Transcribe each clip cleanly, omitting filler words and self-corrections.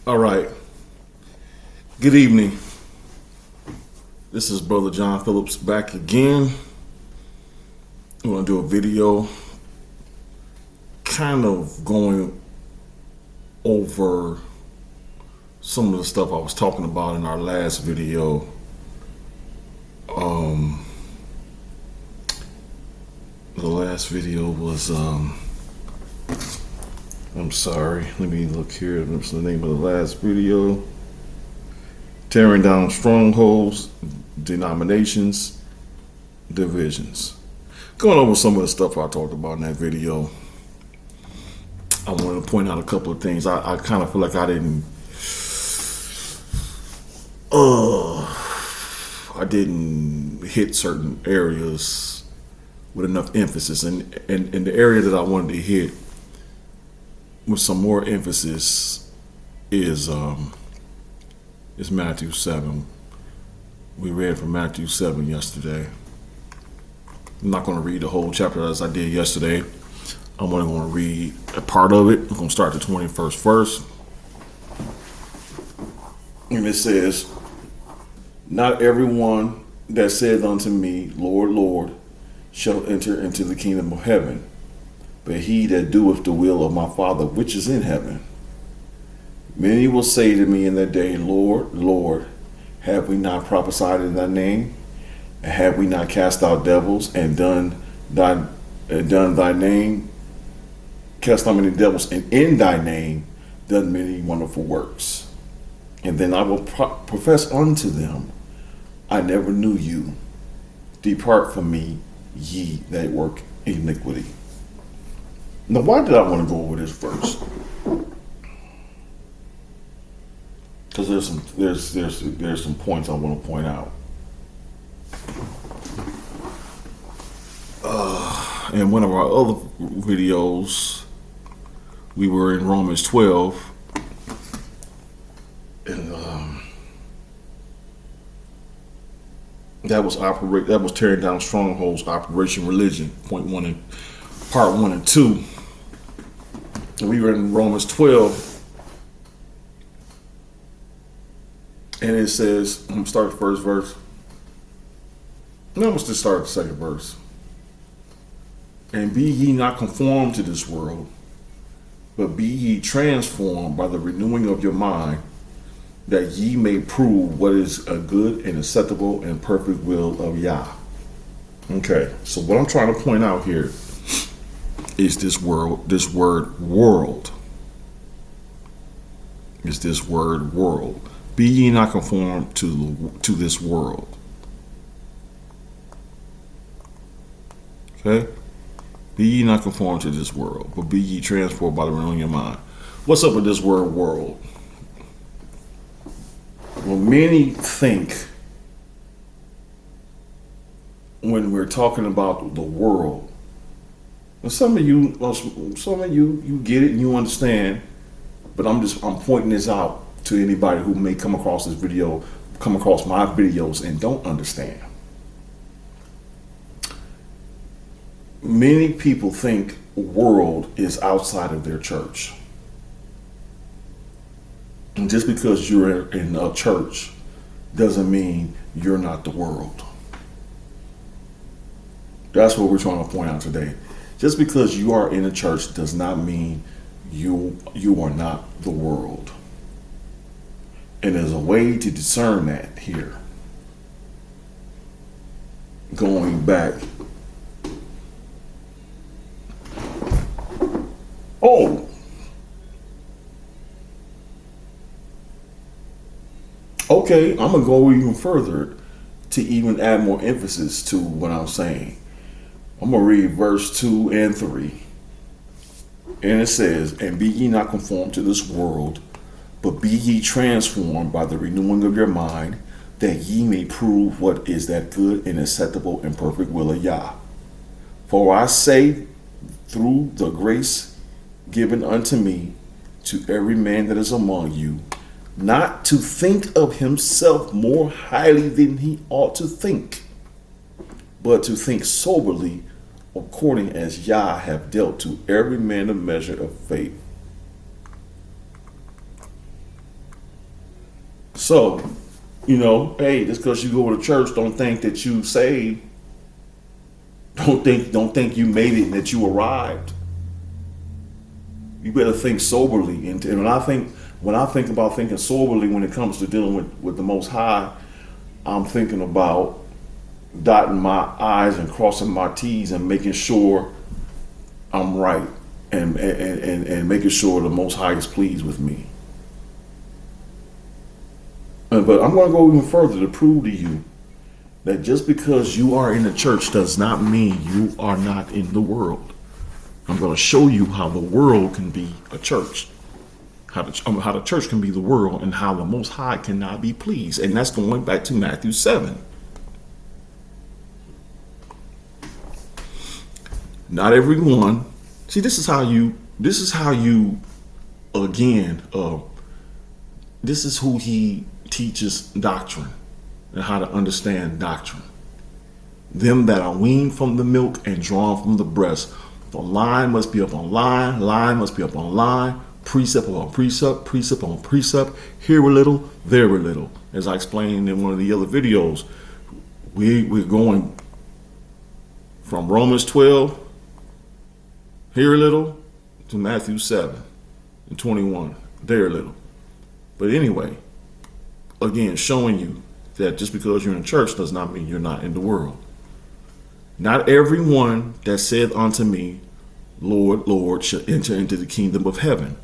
All right. Good evening. This is Brother John Phillips back again. I'm going to do a video kind of going over some of the stuff I was talking about in our last video. The last video was, I'm sorry, let me look here. What's the name of the last video? Tearing down strongholds, denominations, divisions. Going over some of the stuff I talked about in that video. I want to point out a couple of things. I kind of feel like I didn't hit certain areas with enough emphasis, and the area that I wanted to hit with some more emphasis is Matthew 7. We read from Matthew 7 yesterday. I'm not going to read the whole chapter as I did yesterday. I'm only going to read a part of it. I'm going to start the 21st verse. And it says, "Not everyone that saith unto me, Lord, Lord, shall enter into the kingdom of heaven, but he that doeth the will of my Father which is in heaven. Many will say to me in that day, Lord, Lord, have we not prophesied in thy name? And have we not cast out devils and done thy name, cast out many devils, and in thy name done many wonderful works? And then I will profess unto them, I never knew you. Depart from me, ye that work iniquity." Now, why did I want to go over this verse? Because there's some points I want to point out. In one of our other videos, we were in Romans 12, and that was tearing down strongholds, Operation Religion, part 1 and 2. And we were in Romans 12, and it says, I'm gonna start the first verse. No, I'm gonna just start the second verse. "And be ye not conformed to this world, but be ye transformed by the renewing of your mind, that ye may prove what is a good and acceptable and perfect will of Yah." Okay, so what I'm trying to point out here is this word world. Is this word world. Be ye not conformed to this world. Okay? Be ye not conformed to this world, but be ye transformed by the renewing of your mind. What's up with this word world? Well, many think when we're talking about the world, and some of you get it and you understand, but I'm pointing this out to anybody who may come across my videos and don't understand. Many people think world is outside of their church. And just because you're in a church doesn't mean you're not the world. That's what we're trying to point out today. Just because you are in a church does not mean you are not the world. And there's a way to discern that here. Going back. Oh. Okay, I'm going to go even further to even add more emphasis to what I'm saying. I'm going to read verse 2 and 3. And it says, "And be ye not conformed to this world, but be ye transformed by the renewing of your mind, that ye may prove what is that good and acceptable and perfect will of Yah. For I say, through the grace given unto me, to every man that is among you, not to think of himself more highly than he ought to think, but to think soberly, according as Yah have dealt to every man a measure of faith." So, hey, just because you go to church, don't think that you saved. Don't think you made it and that you arrived. You better think soberly. And when I think about thinking soberly when it comes to dealing with the Most High, I'm thinking about dotting my I's and crossing my T's and making sure I'm right and making sure the Most High is pleased with me. But I'm going to go even further to prove to you that just because you are in the church does not mean you are not in the world. I'm going to show you how the world can be a church, how the church can be the world, and how the Most High cannot be pleased. And that's going back to Matthew 7. Not everyone. See, this is how you, again, this is who he teaches doctrine and how to understand doctrine. Them that are weaned from the milk and drawn from the breast. The line must be up on line must be up on line, precept upon precept, precept upon precept, here a little, there a little. As I explained in one of the other videos, we're going from Romans 12, here a little, to Matthew 7 and 21, there a little. But anyway, again, showing you that just because you're in church does not mean you're not in the world. Not everyone that saith unto me, Lord, Lord, shall enter into the kingdom of heaven,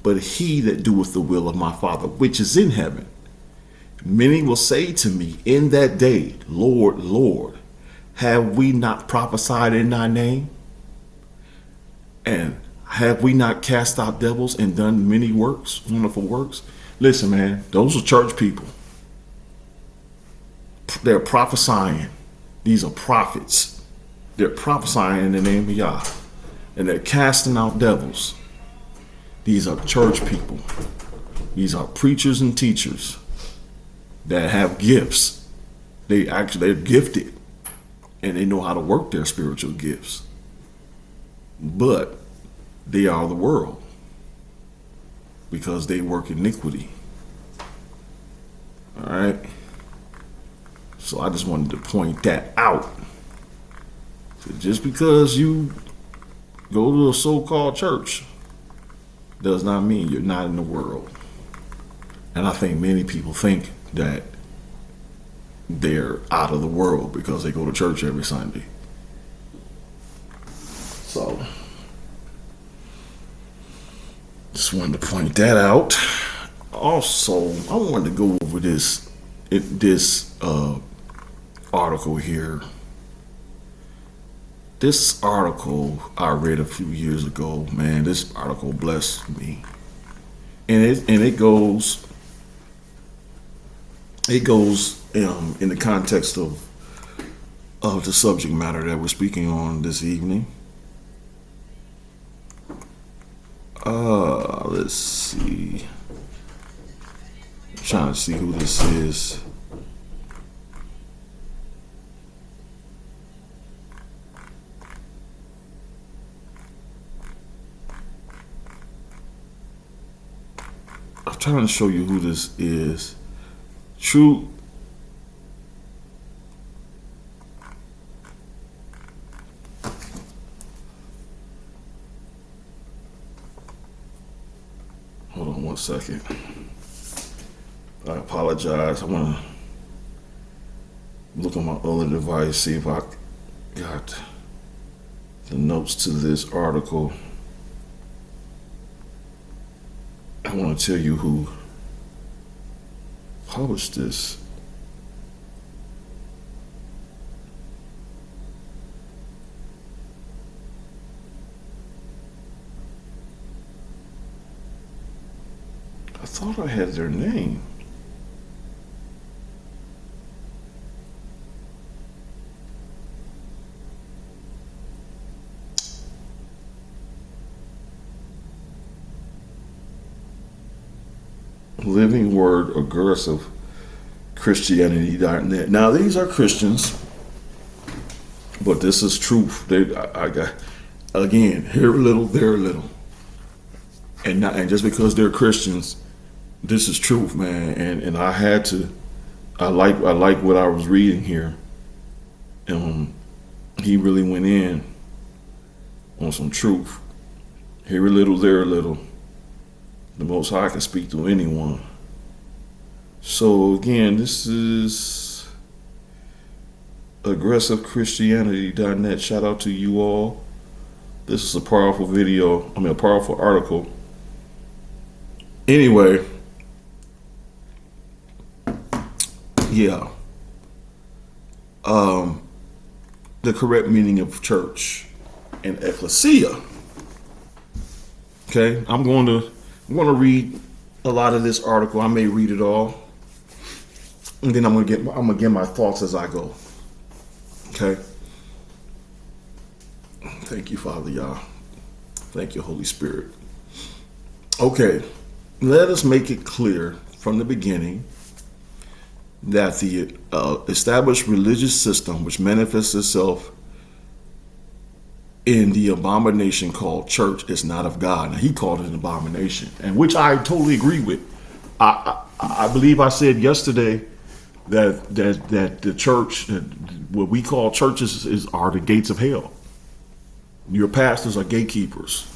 but he that doeth the will of my Father which is in heaven. Many will say to me in that day, Lord, Lord, have we not prophesied in thy name? And have we not cast out devils and done many works, wonderful works? Listen, man, those are church people. They're prophesying. These are prophets. They're prophesying in the name of Yah. And they're casting out devils. These are church people. These are preachers and teachers that have gifts. They're gifted. And they know how to work their spiritual gifts. But they are the world. Because they work iniquity. All right? So I just wanted to point that out. So just because you go to a so-called church does not mean you're not in the world. And I think many people think that they're out of the world because they go to church every Sunday. So just wanted to point that out. Also, I wanted to go over this article here. This article I read a few years ago. Man, this article blessed me, and it goes in the context of the subject matter that we're speaking on this evening. Let's see. I'm trying to see who this is. I'm trying to show you who this is. True. Hold on one second. I apologize. I want to look on my other device, see if I got the notes to this article. I want to tell you who published this. I thought I had their name. Living Word Aggressive Christianity.net. Now these are Christians, but this is truth. I got, again, here a little, there a little, and just because they're Christians this is truth, man, and I had to. I like what I was reading here. He really went in on some truth. Here a little, there a little. The Most High can speak to anyone. So again, this is aggressivechristianity.net. Shout out to you all. This is a powerful video. A powerful article. Anyway, yeah. The correct meaning of church and ecclesia. Okay, I'm going to read a lot of this article. I may read it all, and then I'm gonna get my thoughts as I go. Okay. Thank you, Father Yah. Thank you, Holy Spirit. Okay, let us make it clear from the beginning that the established religious system, which manifests itself in the abomination called church, is not of God. Now, he called it an abomination, and which I totally agree with. I believe I said yesterday that the church, what we call churches, are the gates of hell. Your pastors are gatekeepers,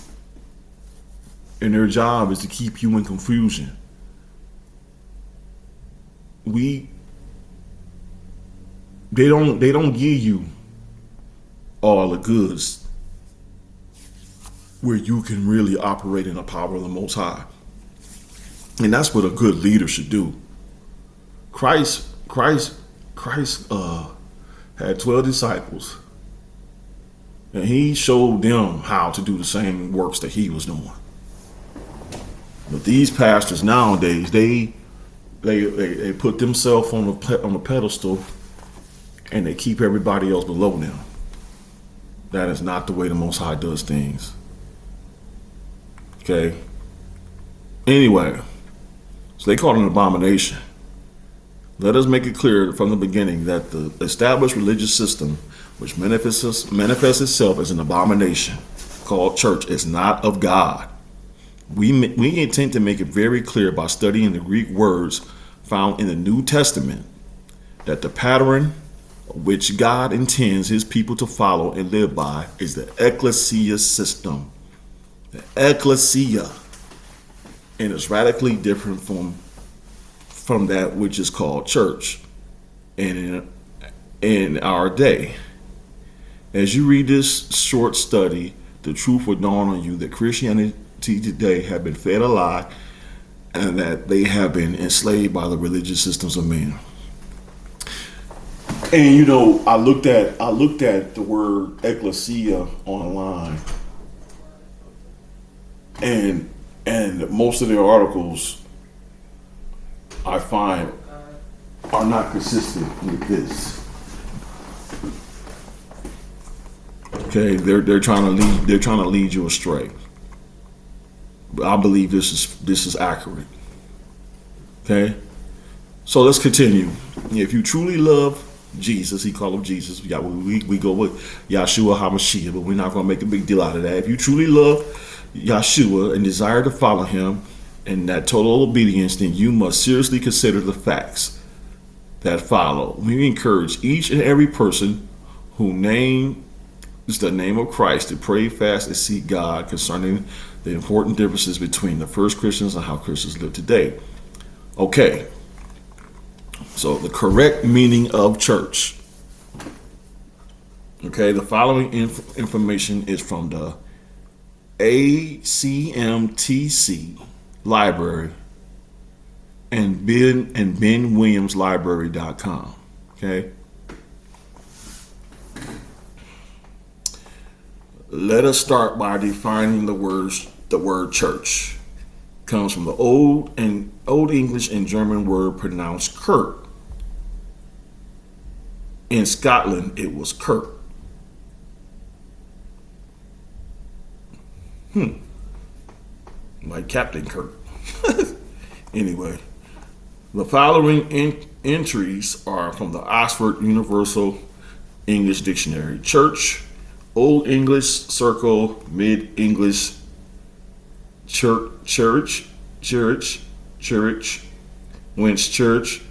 and their job is to keep you in confusion. They don't give you all the goods where you can really operate in the power of the Most High. And that's what a good leader should do. Christ had 12 disciples, and he showed them how to do the same works that he was doing. But these pastors nowadays, they put themselves on a pedestal, and they keep everybody else below them. That is not the way the Most High does things. Okay. Anyway, so they call it an abomination. Let us make it clear from the beginning that the established religious system, which manifests itself as an abomination called church, is not of God. We intend to make it very clear by studying the Greek words found in the New Testament that the pattern which God intends his people to follow and live by is the ecclesia system. The ecclesia. And it's radically different from that which is called church. And in our day, as you read this short study, the truth will dawn on you that Christianity today have been fed a lie, and that they have been enslaved by the religious systems of men. And you know, I looked at the word ecclesia online, and most of their articles I find are not consistent with this. Okay, they're trying to lead you astray. But I believe this is accurate. Okay, so let's continue. If you truly love Jesus, he called him Jesus. We go with Yahshua HaMashiach, but we're not going to make a big deal out of that. If you truly love Yahshua and desire to follow him in that total obedience, then you must seriously consider the facts that follow. We encourage each and every person who names the name of Christ to pray, fast, and seek God concerning the important differences between the first Christians and how Christians live today. Okay, so the correct meaning of church. Okay, the following information is from the ACMTC Library and BenWilliamsLibrary.com. Okay. Let us start by defining the word church. It comes from the Old English and German word pronounced Kirk. In Scotland, it was Kirk. Like Captain Kirk. Anyway, the following entries are from the Oxford Universal English Dictionary. Church, Old English, circle, Mid English, church, church, winch church.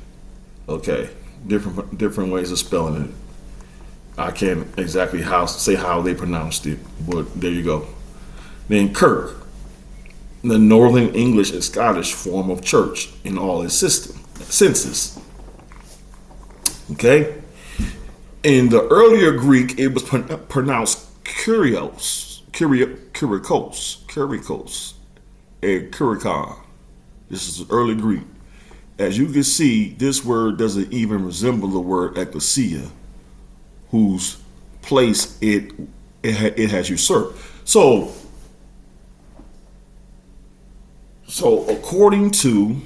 Okay, different ways of spelling it. I can't exactly say how they pronounced it, but there you go. Then Kirk, the Northern English and Scottish form of church in all its senses. Okay? In the earlier Greek, it was pronounced kyrios, and kurikon. This is early Greek. As you can see, this word doesn't even resemble the word ecclesia, whose place it has usurped. So according to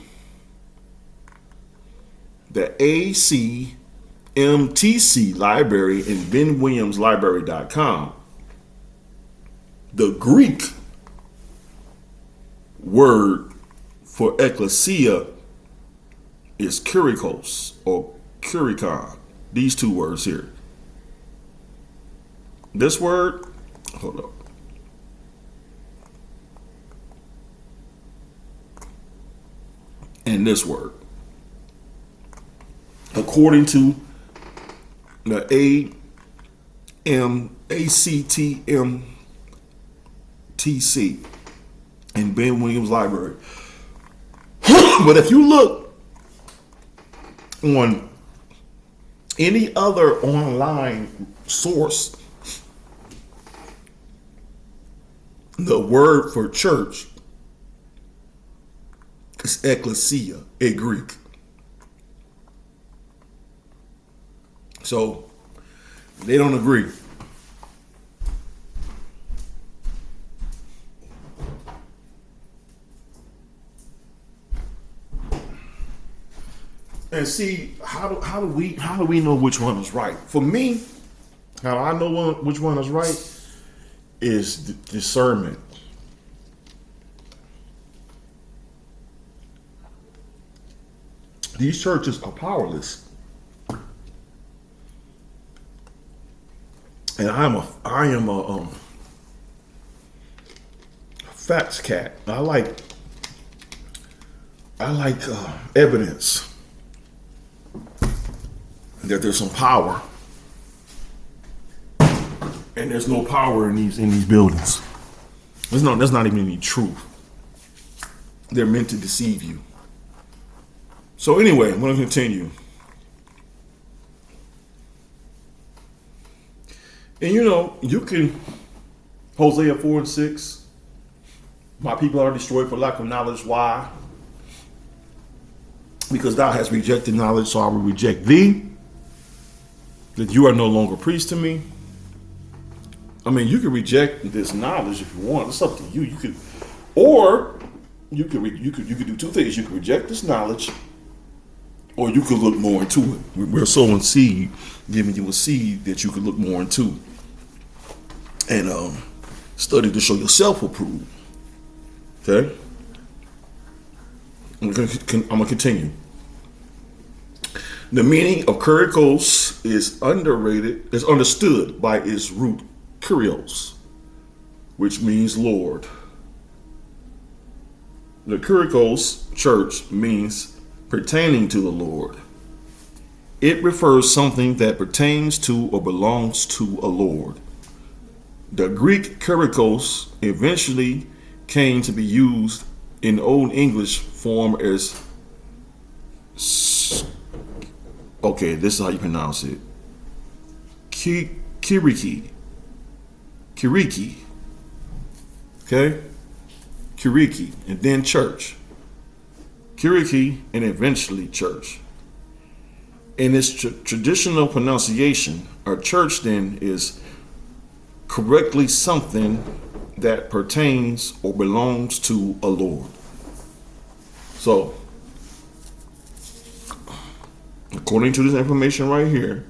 the ACMTC library and benwilliamslibrary.com, the Greek word for ecclesia is kurikos or kurikon. These two words here. This word, hold up. And this word, according to the ACTMTC in Ben Williams Library. But if you look on any other online source, the word for church is ecclesia in Greek. So they don't agree. And see, how do we know which one is right? For me, how I know which one is right is discernment. These churches are powerless, and I am a facts cat. I like evidence that there's some power, and there's no power in these buildings. There's not even any truth. They're meant to deceive you. So anyway, I'm going to continue. And you can, Hosea 4:6, my people are destroyed for lack of knowledge. Why? Because thou hast rejected knowledge, so I will reject thee. That you are no longer priest to me. I mean, you can reject this knowledge if you want. It's up to you. You could do two things. You could reject this knowledge, or you could look more into it. We're sowing seed, giving you a seed that you could look more into, and study to show yourself approved. Okay, I'm gonna continue. The meaning of kurikos is understood by its root kurios, which means Lord. The kurikos church means pertaining to the Lord. It refers something that pertains to or belongs to a Lord. The Greek kurikos eventually came to be used in Old English form as okay, this is how you pronounce it. Kiriki. Okay? Kiriki, and then church. Kiriki, and eventually church. In its traditional pronunciation, a church then is correctly something that pertains or belongs to a Lord. So, according to this information right here,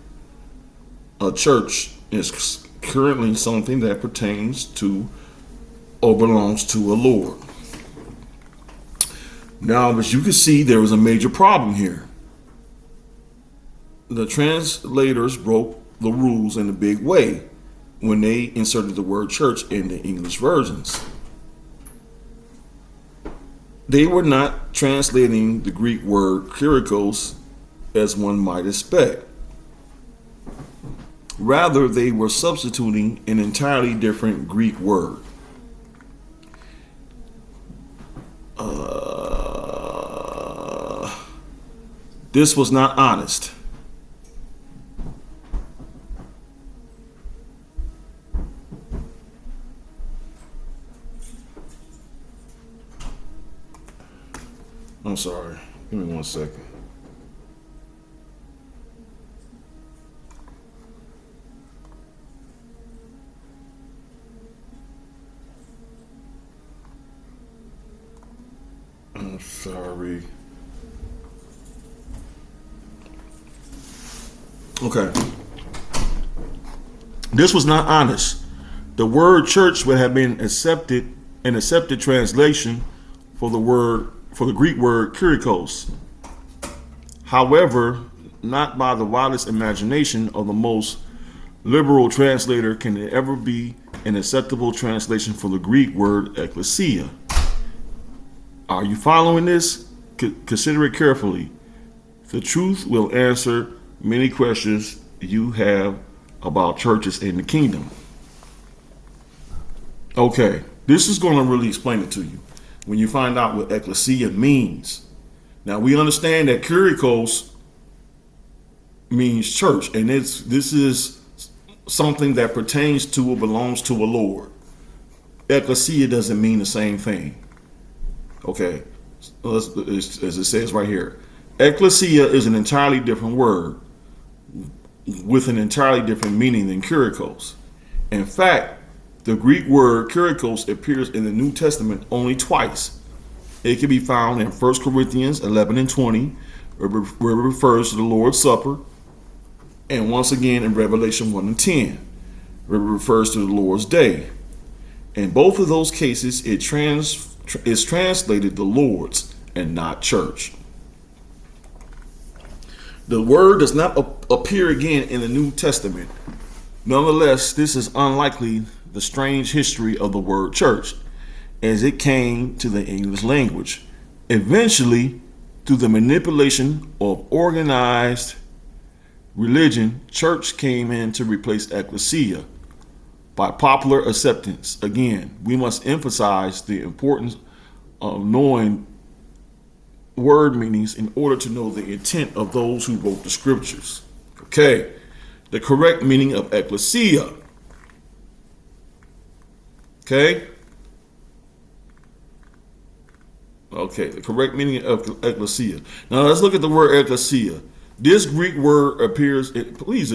a church is currently something that pertains to or belongs to a Lord. Now, as you can see, there was a major problem here. The translators broke the rules in a big way when they inserted the word church in the English versions. They were not translating the Greek word kyrios as one might expect. Rather, they were substituting an entirely different Greek word. This was not honest. I'm sorry. Give me 1 second. I'm sorry. Okay. This was not honest. The word church would have been an accepted translation for the Greek word kyrios. However, not by the wildest imagination of the most liberal translator can it ever be an acceptable translation for the Greek word ecclesia. Are you following this? Consider it carefully. The truth will answer many questions you have about churches in the kingdom. Okay, this is going to really explain it to you when you find out what ecclesia means. Now, we understand that kyrios means church, and this is something that pertains to or belongs to a Lord. Ecclesia doesn't mean the same thing. Okay, as it says right here, ecclesia is an entirely different word with an entirely different meaning than kyrios. In fact, the Greek word kyrios appears in the New Testament only twice. It can be found in 1 Corinthians 11 and 20, where it refers to the Lord's Supper, and once again in Revelation 1 and 10, where it refers to the Lord's Day. In both of those cases, it is translated the Lord's and not church. The word does not appear again in the New Testament. Nonetheless, this is unlikely the strange history of the word church as it came to the English language. Eventually, through the manipulation of organized religion, church came in to replace ecclesia by popular acceptance. Again, we must emphasize the importance of knowing word meanings in order to know the intent of those who wrote the scriptures. Okay, the correct meaning of ecclesia. Okay, the correct meaning of ecclesia. Now let's look at the word ecclesia. This Greek word appears. Please,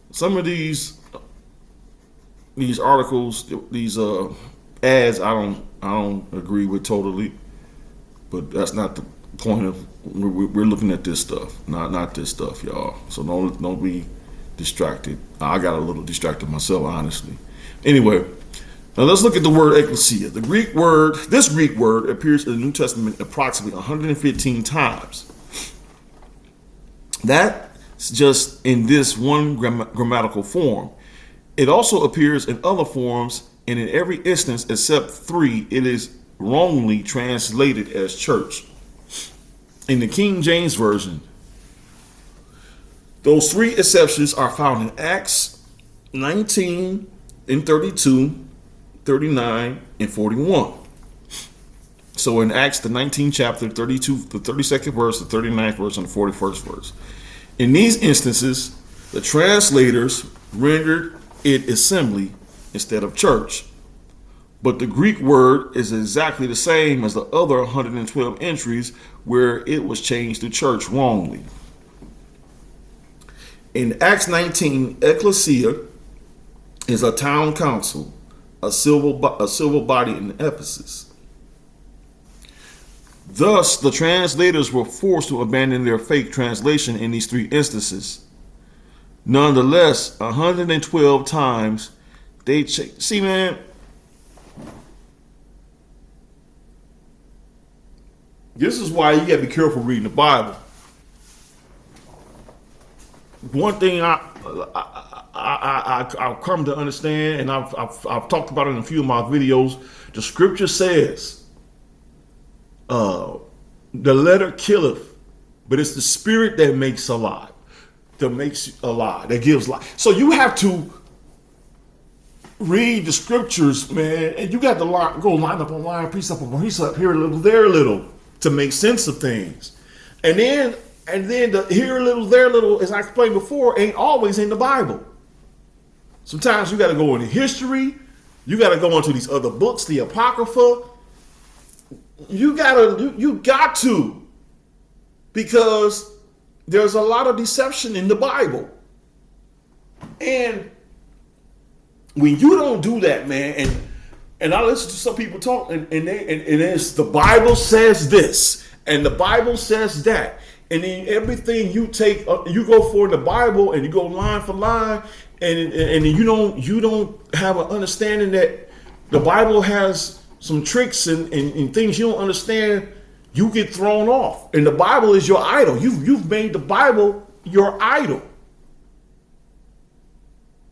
some of these articles, these ads, I don't agree with totally. But that's not the point of we're looking at this stuff, not this stuff, y'all. So don't be distracted. I got a little distracted myself, honestly. Anyway, now let's look at the word ecclesia. This Greek word appears in the New Testament approximately 115 times. That's just in this one grammatical form. It also appears in other forms, and in every instance except 3, it is wrongly translated as church. In the King James Version, those 3 exceptions are found in Acts 19 and 32, 39, and 41. So in Acts, the 19th chapter, 32, the 32nd verse, the 39th verse, and the 41st verse. In these instances, the translators rendered it assembly instead of church. But the Greek word is exactly the same as the other 112 entries where it was changed to church wrongly. In Acts 19, ecclesia is a town council, a civil body in Ephesus. Thus, the translators were forced to abandon their fake translation in these 3 instances. Nonetheless, 112 times they see, man. This is why you got to be careful reading the Bible. One thing I've come to understand, and I've talked about it in a few of my videos. The Scripture says Uh, the letter killeth, but it's the spirit that makes alive, that makes alive, that gives life. So you have to read the scriptures, man, and you got to go line up on line, precept upon precept, here a little, there a little, to make sense of things. And then the here a little, there a little, as I explained before, ain't always in the Bible. Sometimes you got to go into history. You got to go into these other books, the Apocrypha. You got to, because there's a lot of deception in the Bible. And when you don't do that, man, and I listen to some people talk, and it's the Bible says this, and the Bible says that, and then everything you take, you go for the Bible, and you go line for line, and you don't have an understanding that the Bible has some tricks and things you don't understand. You get thrown off, and the Bible is your idol. You've made the Bible your idol.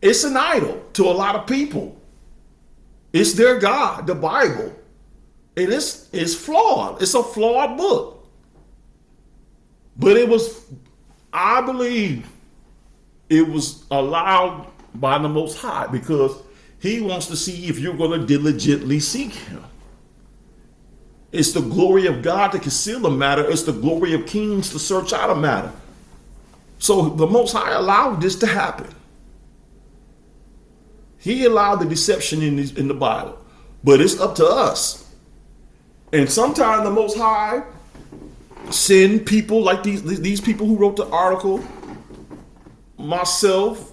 It's an idol to a lot of people. It's their God, the Bible. And it's flawed. It's a flawed book. But I believe it was allowed by the Most High because he wants to see if you're going to diligently seek him. It's the glory of God to conceal a matter. It's the glory of kings to search out a matter. So the Most High allowed this to happen. He allowed the deception in the Bible, but it's up to us. And sometimes the Most High send people like these people who wrote the article, myself,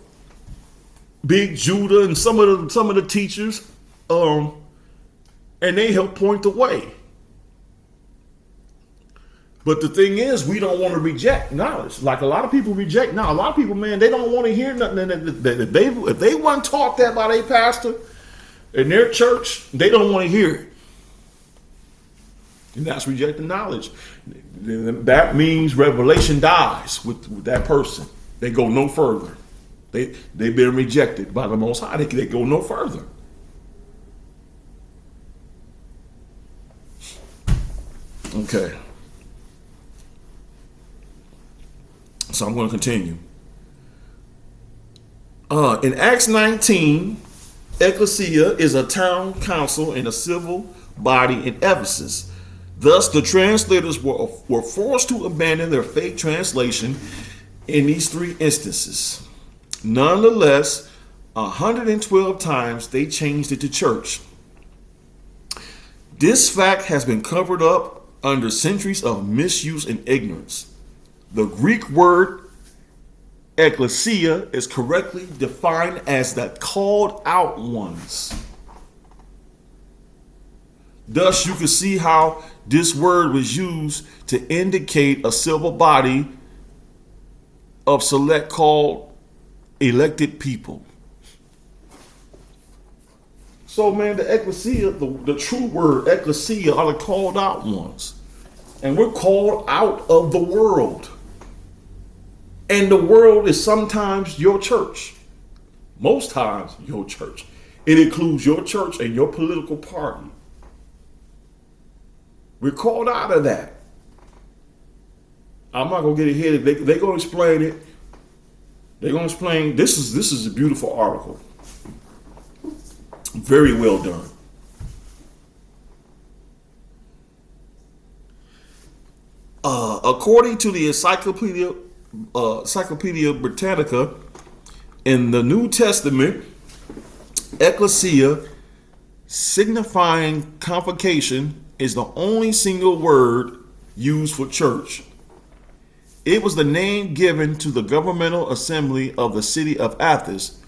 Big Judah, and some of the teachers, and they help point the way. But the thing is, we don't want to reject knowledge. Like a lot of people reject knowledge. A lot of people, man, they don't want to hear nothing. If they weren't taught that by their pastor in their church, they don't want to hear it. And that's rejecting knowledge. That means revelation dies with that person. They go no further. They've been rejected by the Most High. They go no further. Okay. So I'm going to continue. In Acts 19, ecclesia is a town council and a civil body in Ephesus. Thus, the translators were forced to abandon their fake translation in these three instances. Nonetheless, 112 times they changed it to church. This fact has been covered up under centuries of misuse and ignorance. The Greek word ecclesia is correctly defined as the called out ones. Thus, you can see how this word was used to indicate a civil body of select called elected people. So, man, the ecclesia, the true word ecclesia, are the called out ones. And we're called out of the world. And the world is sometimes your church. Most times your church. It includes your church and your political party. We're called out of that. I'm not going to get ahead. They're going to explain it. They're going to explain. This is a beautiful article. Very well done. According to the Encyclopedia Britannica, in the New Testament, ecclesia, signifying convocation, is the only single word used for church. It was the name given to the governmental assembly of the city of Athens,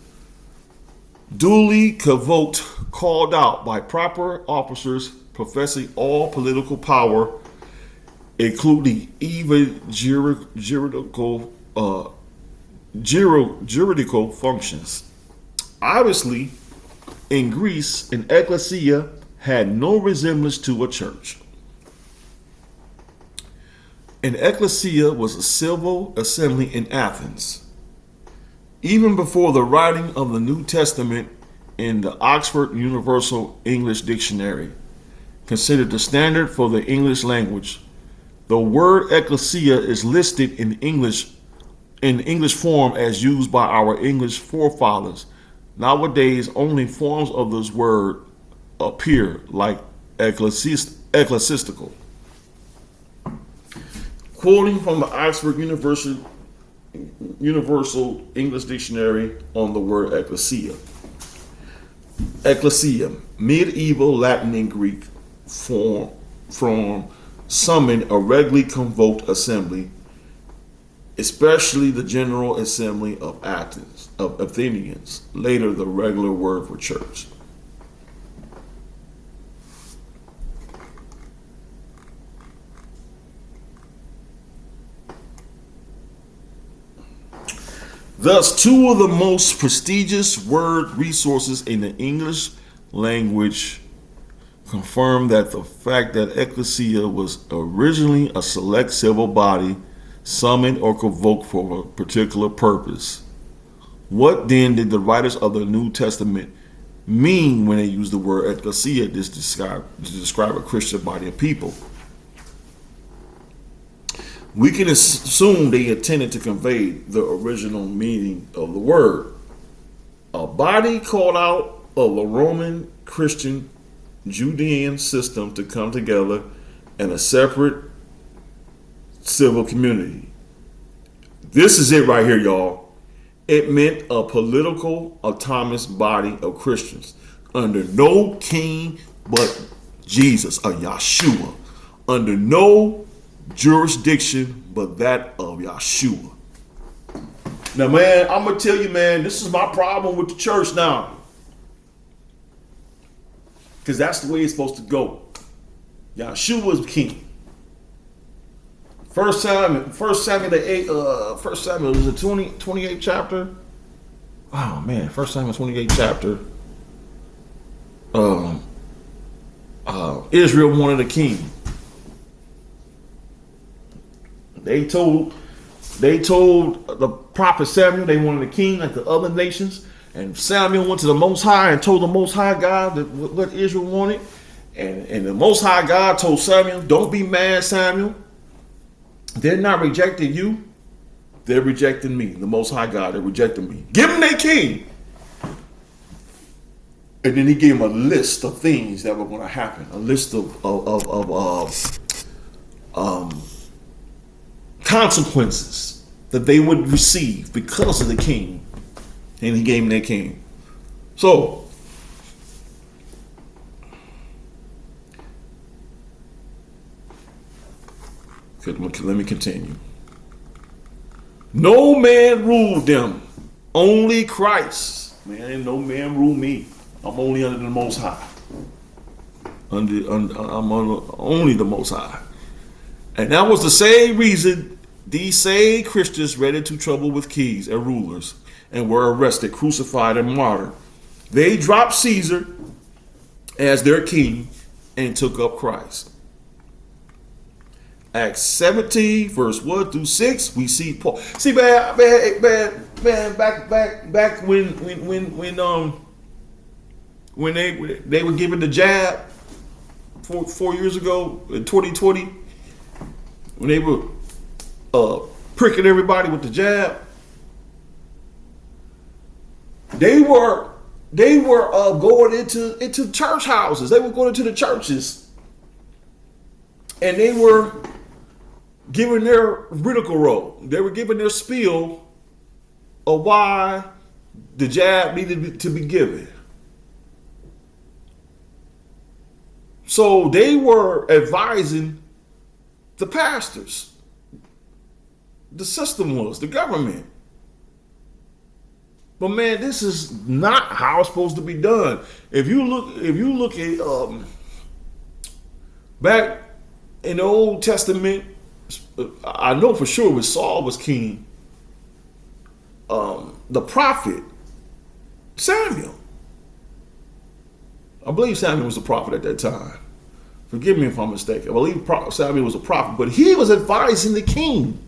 duly convoked, called out by proper officers possessing all political power, including even juridical functions. Obviously, in Greece, an ecclesia had no resemblance to a church. An ecclesia was a civil assembly in Athens. Even before the writing of the New Testament in the Oxford Universal English Dictionary, considered the standard for the English language. The word ecclesia is listed in English form as used by our English forefathers. Nowadays, only forms of this word appear, like ecclesiastical. Quoting from the Oxford Universal English Dictionary on the word ecclesia. Ecclesia, medieval Latin and Greek form from summon a regularly convoked assembly, especially the General Assembly of Athenians, later the regular word for church. Thus, two of the most prestigious word resources in the English language confirm that the fact that ecclesia was originally a select civil body summoned or convoked for a particular purpose. What then did the writers of the New Testament mean when they used the word ecclesia to describe a Christian body of people? We can assume they intended to convey the original meaning of the word. A body called out of a Roman Christian Judean system to come together in a separate civil community. This is it right here, y'all. It meant a political autonomous body of Christians under no king but Jesus, or Yahshua, under no jurisdiction but that of Yahshua. Now, man, I'm gonna tell you, man, this is my problem with the church now, because that's the way it's supposed to go. Yahshua is king. First Samuel was the 28th chapter. Oh man, First Samuel 28th chapter. Israel wanted a king. They told the prophet Samuel they wanted a king like the other nations, and Samuel went to the Most High and told the Most High God that what Israel wanted, and the Most High God told Samuel, "Don't be mad, Samuel. They're not rejecting you; they're rejecting me. The Most High God, they're rejecting me. Give them their king." And then he gave them a list of things that were going to happen, a list of consequences that they would receive because of the king, and he gave them their king. So, let me continue. No man ruled them, only Christ. Man, no man ruled me. I'm only under the Most High. I'm under only the Most High. And that was the same reason these same Christians ran into trouble with kings and rulers and were arrested, crucified, and martyred. They dropped Caesar as their king and took up Christ. Acts 17, verse 1 through 6, we see Paul. See, man, back when they were given the jab 4 years ago in 2020, when they were pricking everybody with the jab, they were going into church houses. They were going into the churches, and they were giving their rigmarole. They were giving their spiel of why the jab needed to be given. So they were advising the pastors. The system was, the government. But man, this is not how it's supposed to be done. If you look at back in the Old Testament, I know for sure when Saul was king, the prophet Samuel, I believe Samuel was the prophet at that time. Forgive me if I'm mistaken. I believe Samuel was a prophet, but he was advising the king.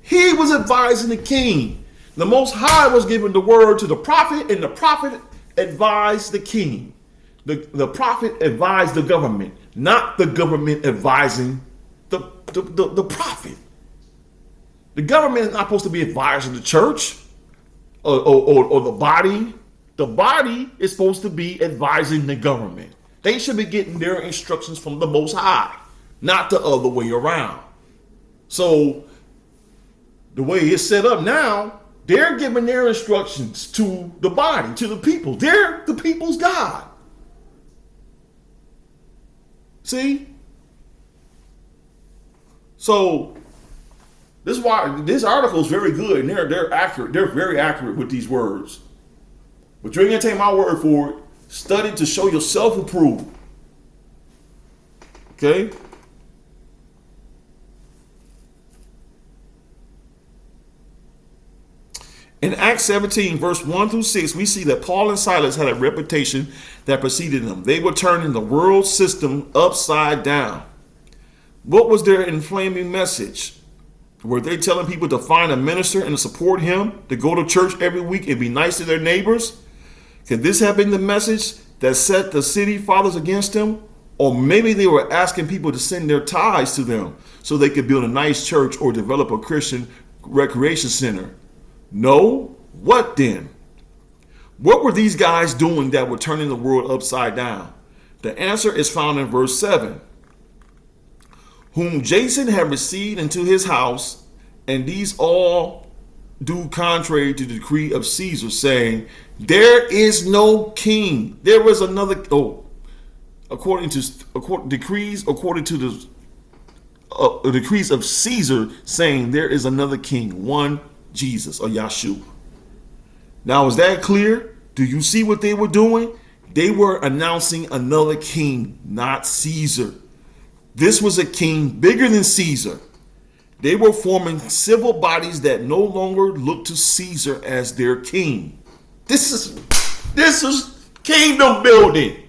He was advising the king. The Most High was giving the word to the prophet, and the prophet advised the king. The prophet advised the government, not the government advising the prophet. The government is not supposed to be advising the church or the body. The body is supposed to be advising the government. They should be getting their instructions from the Most High, not the other way around. So the way it's set up now, they're giving their instructions to the body, to the people. They're the people's God. See? So this is why this article is very good, and they're accurate. They're very accurate with these words. But you ain't gonna take my word for it. Study to show yourself approved. Okay? In Acts 17, verse 1 through 6, we see that Paul and Silas had a reputation that preceded them. They were turning the world system upside down. What was their inflaming message? Were they telling people to find a minister and to support him, to go to church every week and be nice to their neighbors? Could this have been the message that set the city fathers against them? Or maybe they were asking people to send their tithes to them so they could build a nice church or develop a Christian recreation center. No? What then? What were these guys doing that were turning the world upside down? The answer is found in verse 7. Whom Jason had received into his house, and these all do contrary to the decree of Caesar, saying, there is no king. There was another, according to decrees the decrees of Caesar, saying there is another king, one Jesus or Yahshua. Now, is that clear? Do you see what they were doing? They were announcing another king, not Caesar. This was a king bigger than Caesar. They were forming civil bodies that no longer looked to Caesar as their king. This is kingdom building.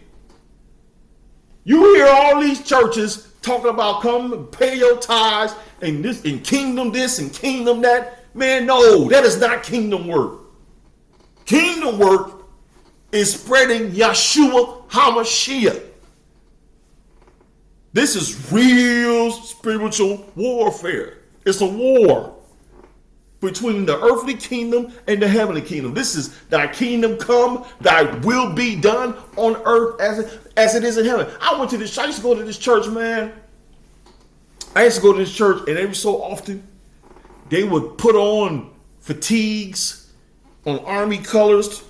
You hear all these churches talking about come and pay your tithes and this and kingdom this and kingdom that. Man, no, that is not kingdom work. Kingdom work is spreading Yahshua HaMashiach. This is real spiritual warfare. It's a war between the earthly kingdom and the heavenly kingdom. This is thy kingdom come, thy will be done on earth as it is in heaven. I used to go to this church, man. I used to go to this church, and every so often, they would put on fatigues on army colors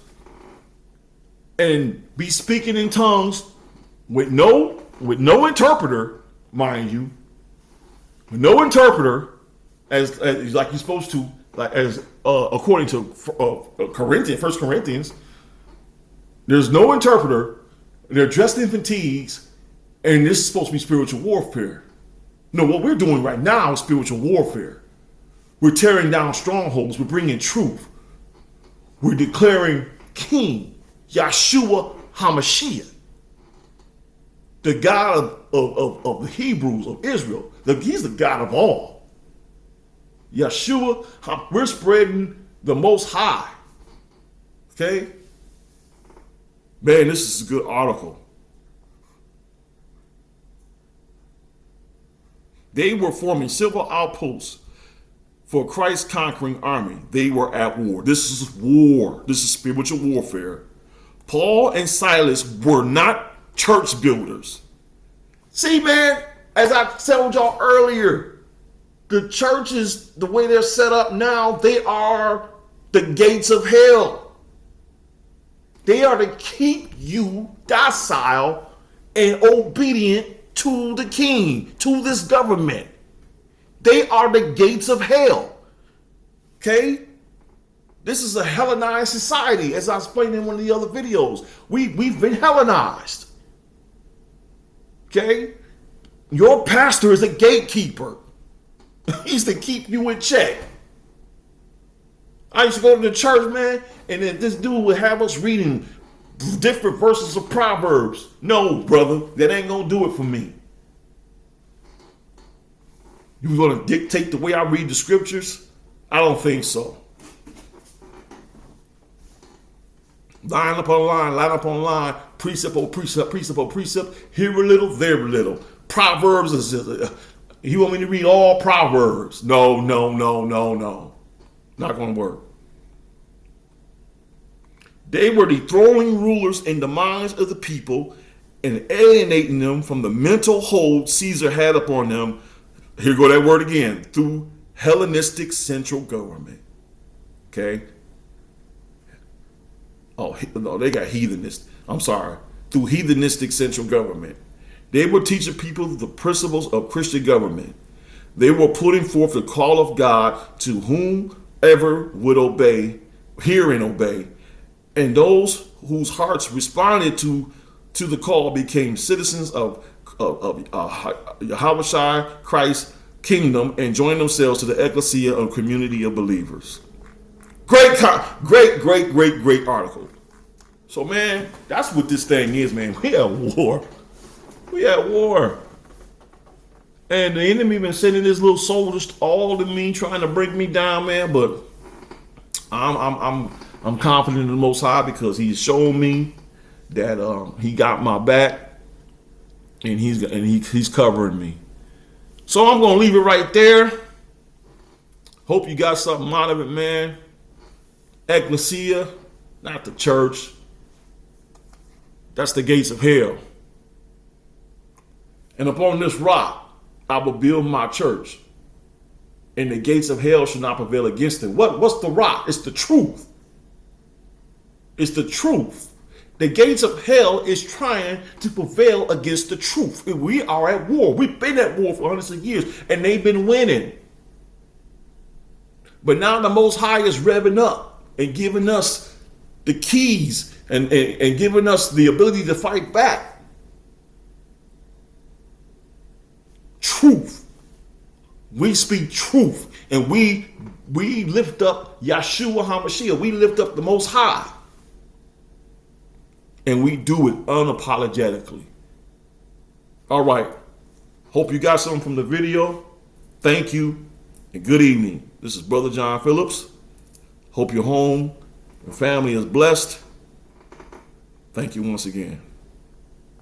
and be speaking in tongues with no interpreter, mind you, with no interpreter, as like you're supposed to, like as according to First Corinthians. There's no interpreter. They're dressed in fatigues, and this is supposed to be spiritual warfare. No, what we're doing right now is spiritual warfare. We're tearing down strongholds. We're bringing truth. We're declaring King Yahshua HaMashiach, the God of the Hebrews, of Israel. He's the God of all. Yahshua, we're spreading the Most High. Okay? Man, this is a good article. They were forming civil outposts for Christ's conquering army. They were at war. This is war. This is spiritual warfare. Paul and Silas were not church builders. See, man, as I told y'all earlier, the churches, the way they're set up now, they are the gates of hell. They are to keep you docile and obedient to the king, to this government. They are the gates of hell. Okay? This is a Hellenized society, as I explained in one of the other videos. We've been Hellenized. Okay? Your pastor is a gatekeeper. He's to keep you in check. I used to go to the church, man, and then this dude would have us reading different verses of Proverbs. No, brother, that ain't gonna do it for me. You gonna dictate the way I read the scriptures? I don't think so. Line upon line, precept over precept, precept over precept, here a little, there a little. Proverbs is, you want me to read all Proverbs? No. Not going to work. They were dethroning rulers in the minds of the people and alienating them from the mental hold Caesar had upon them. Here go that word again, through Hellenistic central government. Okay? Oh, no, they got heathenist. I'm sorry. Through heathenistic central government. They were teaching people the principles of Christian government. They were putting forth the call of God to whomever would obey, hear and obey. And those whose hearts responded to the call became citizens of Yahweh Christ's kingdom and joined themselves to the ecclesia, a community of believers. Great article. So, man, that's what this thing is, man. We at war. And the enemy been sending his little soldiers all to me, trying to break me down, man. But I'm confident in the Most High because He's shown me that He got my back, and He's covering me. So I'm gonna leave it right there. Hope you got something out of it, man. Ecclesia, not the church. That's the gates of hell. And upon this rock, I will build my church, and the gates of hell shall not prevail against it. What's the rock? It's the truth. It's the truth. The gates of hell is trying to prevail against the truth. We are at war. We've been at war for hundreds of years, and they've been winning. But now the Most High is revving up and giving us the keys and giving us the ability to fight back. Truth. We speak truth, and we lift up Yahshua HaMashiach. We lift up the Most High, and we do it unapologetically. All right. Hope you got something from the video. Thank you, and good evening. This is Brother John Phillips. Hope your home and family is blessed. Thank you once again.